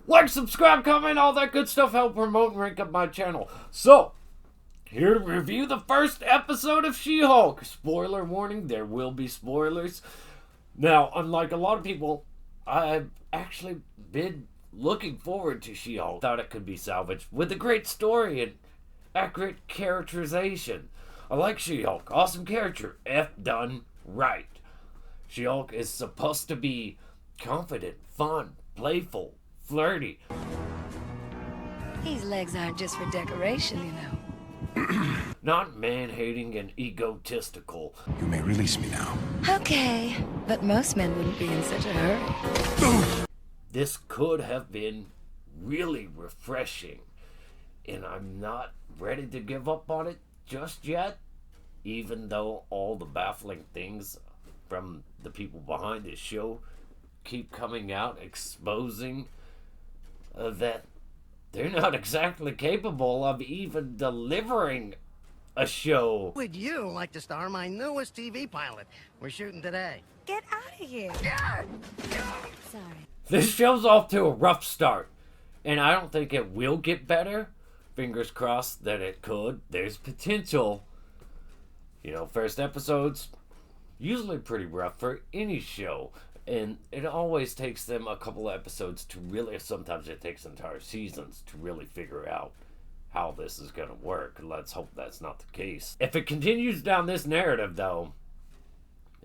Like, subscribe, comment, all that good stuff help promote and rank up my channel. So, here to review the first episode of She-Hulk. Spoiler warning, there will be spoilers. Now, unlike a lot of people, I've actually been looking forward to She-Hulk. Thought it could be salvaged with a great story and accurate characterization. I like She-Hulk. Awesome character. F done right. She-Hulk is supposed to be confident, fun, playful, flirty. These legs aren't just for decoration, you know. Not man-hating and egotistical. You may release me now. Okay, but most men wouldn't be in such a hurry. This could have been really refreshing, and I'm not ready to give up on it just yet, even though all the baffling things from the people behind this show keep coming out, exposing that they're not exactly capable of even delivering a show. Would you like to star my newest TV pilot? We're shooting today. Get out of here. Sorry. This show's off to a rough start, and I don't think it will get better. Fingers crossed that it could. There's potential. You know, first episodes, usually pretty rough for any show. And it always takes them a couple of episodes to really, sometimes it takes entire seasons to really figure out how this is going to work. Let's hope that's not the case. If it continues down this narrative, though,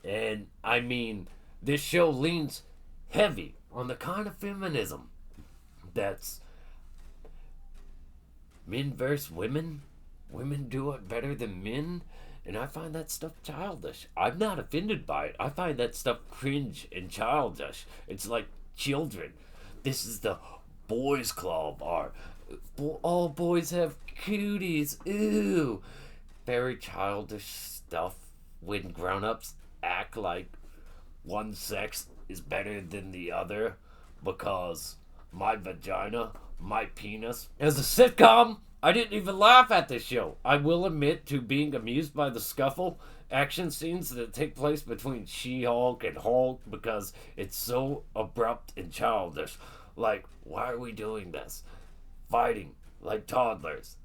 and I mean, this show leans heavy on the kind of feminism that's men versus women. Women do it better than men. And I find that stuff childish. I'm not offended by it. I find that stuff cringe and childish. It's like children. This is the boys' club. All boys have cooties. Ooh. Very childish stuff when grown-ups act like one sex is better than the other because my vagina, my penis. As a sitcom, I didn't even laugh at this show. I will admit to being amused by the scuffle action scenes that take place between She-Hulk and Hulk because it's so abrupt and childish. Like, why are we doing this? Fighting like toddlers.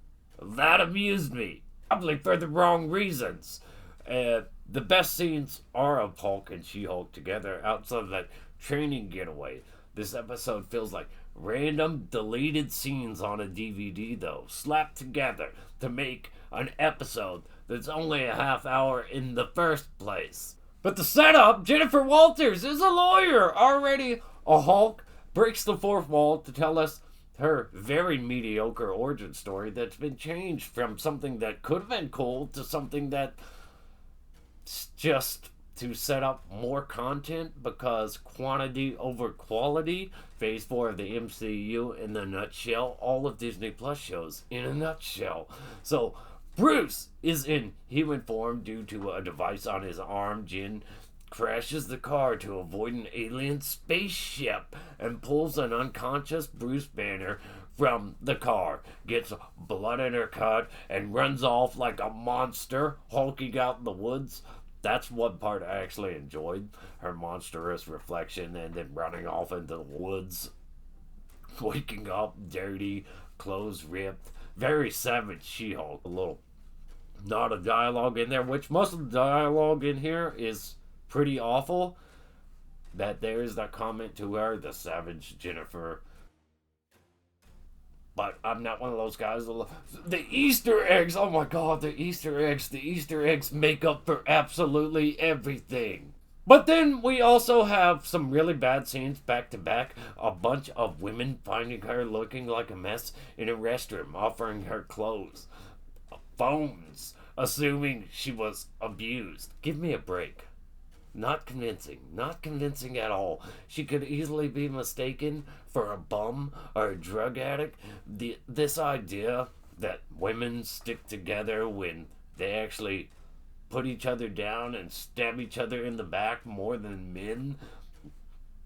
That amused me. Probably for the wrong reasons. The best scenes are of Hulk and She-Hulk together outside of that training getaway. This episode feels like random deleted scenes on a DVD, though, slapped together to make an episode that's only a half hour in the first place. But the setup, Jennifer Walters is a lawyer. Already a Hulk breaks the fourth wall to tell us her very mediocre origin story that's been changed from something that could have been cool to something that's just to set up more content because quantity over quality. Phase 4 of the MCU in a nutshell. All of Disney Plus shows in a nutshell. So Bruce is in human form due to a device on his arm. Jen crashes the car to avoid an alien spaceship and pulls an unconscious Bruce Banner from the car, gets blood in her cut, and runs off like a monster hulking out in the woods. That's one part I actually enjoyed. Her monstrous reflection and then running off into the woods. Waking up dirty, clothes ripped. Very savage She-Hulk. A little not a dialogue in there, which most of the dialogue in here is pretty awful. That there's that comment to her, the savage Jennifer. But I'm not one of those guys. The Easter eggs, oh my god, the Easter eggs make up for absolutely everything. But then we also have some really bad scenes back to back. A bunch of women finding her looking like a mess in a restroom, offering her clothes. Phones, assuming she was abused. Give me a break. Not convincing at all. She could easily be mistaken for a bum or a drug addict. This idea that women stick together when they actually put each other down and stab each other in the back more than men.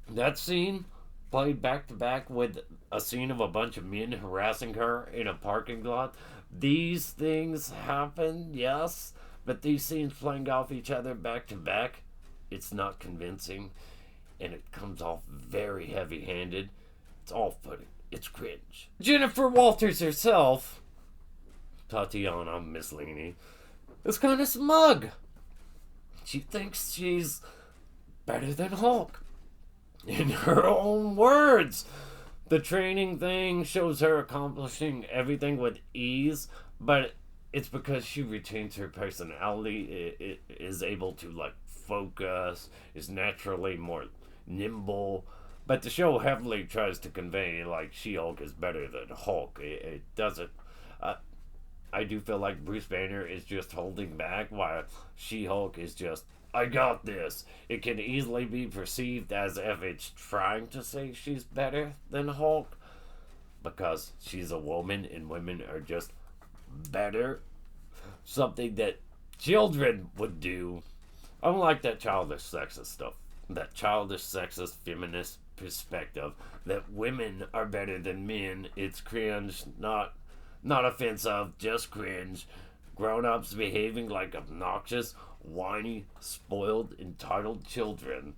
That scene played back to back with a scene of a bunch of men harassing her in a parking lot. These things happen, yes, but these scenes playing off each other back to back, it's not convincing, and it comes off very heavy-handed. It's all funny. It's cringe. Jennifer Walters herself, Tatiana Maslany, is kind of smug. She thinks she's better than Hulk. In her own words. The training thing shows her accomplishing everything with ease, but it's because she retains her personality, it is able to, like, focus, is naturally more nimble. But the show heavily tries to convey, like, She-Hulk is better than Hulk. It doesn't. I do feel like Bruce Banner is just holding back, while She-Hulk is just, I got this. It can easily be perceived as if it's trying to say she's better than Hulk, because she's a woman and women are just better. Something that children would do. I don't like that childish sexist stuff. That childish sexist feminist perspective that women are better than men. It's cringe, not offensive, just cringe. Grown-ups behaving like obnoxious, whiny, spoiled, entitled children.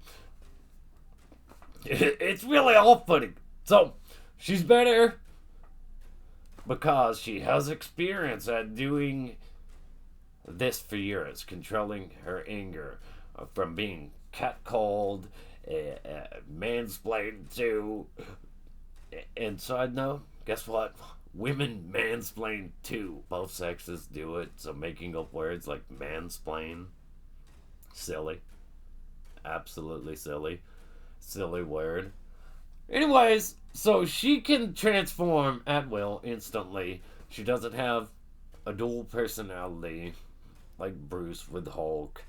It's really off-putting. So, she's better because she has experience at doing this for years, controlling her anger from being catcalled, mansplained to. And side note, guess what? Women mansplain too. Both sexes do it, so making up words like mansplain, silly. Absolutely silly. Silly word. Anyways, so she can transform at will instantly. She doesn't have a dual personality like Bruce with Hulk.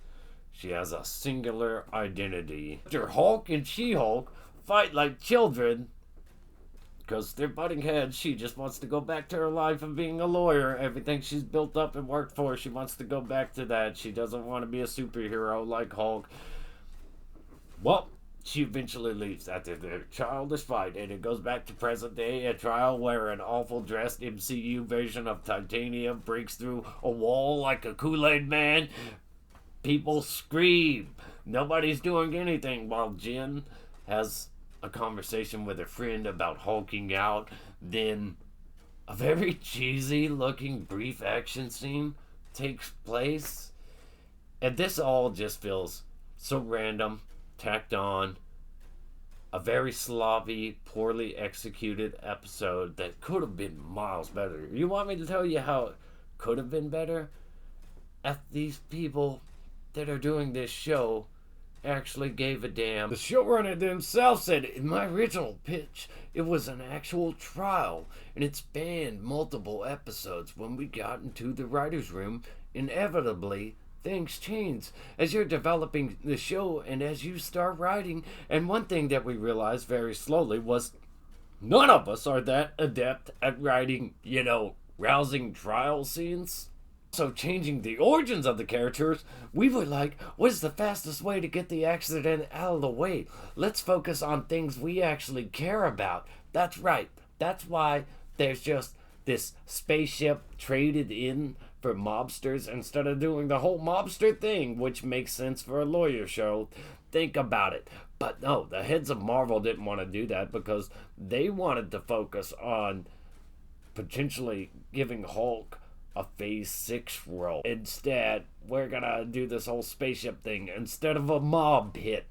She has a singular identity. After Hulk and She-Hulk fight like children, because they're butting heads. She just wants to go back to her life of being a lawyer. Everything she's built up and worked for, she wants to go back to that. She doesn't want to be a superhero like Hulk. Well, she eventually leaves after their childish fight, and it goes back to present day, a trial where an awful dressed MCU version of Titania breaks through a wall like a Kool-Aid man. People scream. Nobody's doing anything while Jen has a conversation with a friend about hulking out. Then a very cheesy looking brief action scene takes place. And this all just feels so random, tacked on. A very sloppy, poorly executed episode that could have been miles better. You want me to tell you how it could have been better? If these people that are doing this show actually gave a damn. The showrunner themselves said, in my original pitch, it was an actual trial, and it spanned multiple episodes. When we got into the writer's room, inevitably, things change as you're developing the show and as you start writing. And one thing that we realized very slowly was none of us are that adept at writing, rousing trial scenes. So changing the origins of the characters, we were like, what is the fastest way to get the accident out of the way? Let's focus on things we actually care about. That's right. That's why there's just this spaceship traded in for mobsters instead of doing the whole mobster thing, which makes sense for a lawyer show. Think about it. But no, the heads of Marvel didn't want to do that because they wanted to focus on potentially giving Hulk a Phase 6 role. Instead, we're gonna do this whole spaceship thing instead of a mob hit.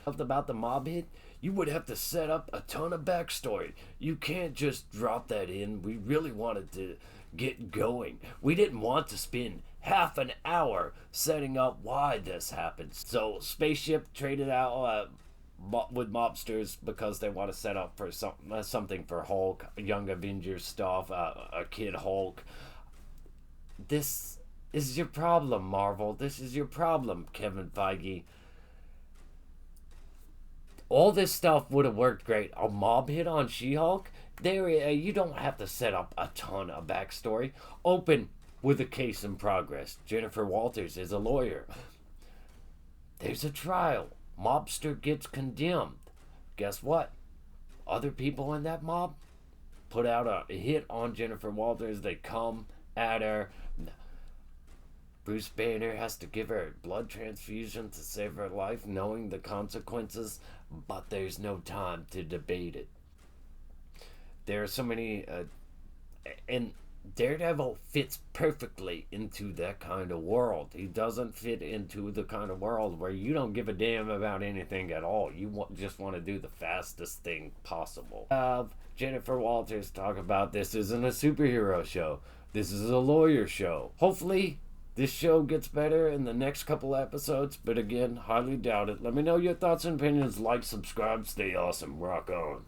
About the mob hit, you would have to set up a ton of backstory. You can't just drop that in. We really wanted to get going. We didn't want to spend half an hour setting up why this happened. So, spaceship traded out with mobsters because they want to set up for something for Hulk, Young Avengers stuff, a kid Hulk. This is your problem, Marvel. This is your problem, Kevin Feige. All this stuff would have worked great. A mob hit on She-Hulk? You don't have to set up a ton of backstory. Open with a case in progress. Jennifer Walters is a lawyer. There's a trial. Mobster gets condemned. Guess what? Other people in that mob put out a hit on Jennifer Walters. They come at her. Bruce Banner has to give her a blood transfusion to save her life, knowing the consequences, but there's no time to debate it. there are so many, and Daredevil fits perfectly into that kind of world. He doesn't fit into the kind of world where you don't give a damn about anything at all. You just want to do the fastest thing possible. Jennifer Walters talk about this isn't a superhero show. This is a lawyer show. Hopefully, this show gets better in the next couple episodes, but again, highly doubt it. Let me know your thoughts and opinions. Like, subscribe, stay awesome, rock on.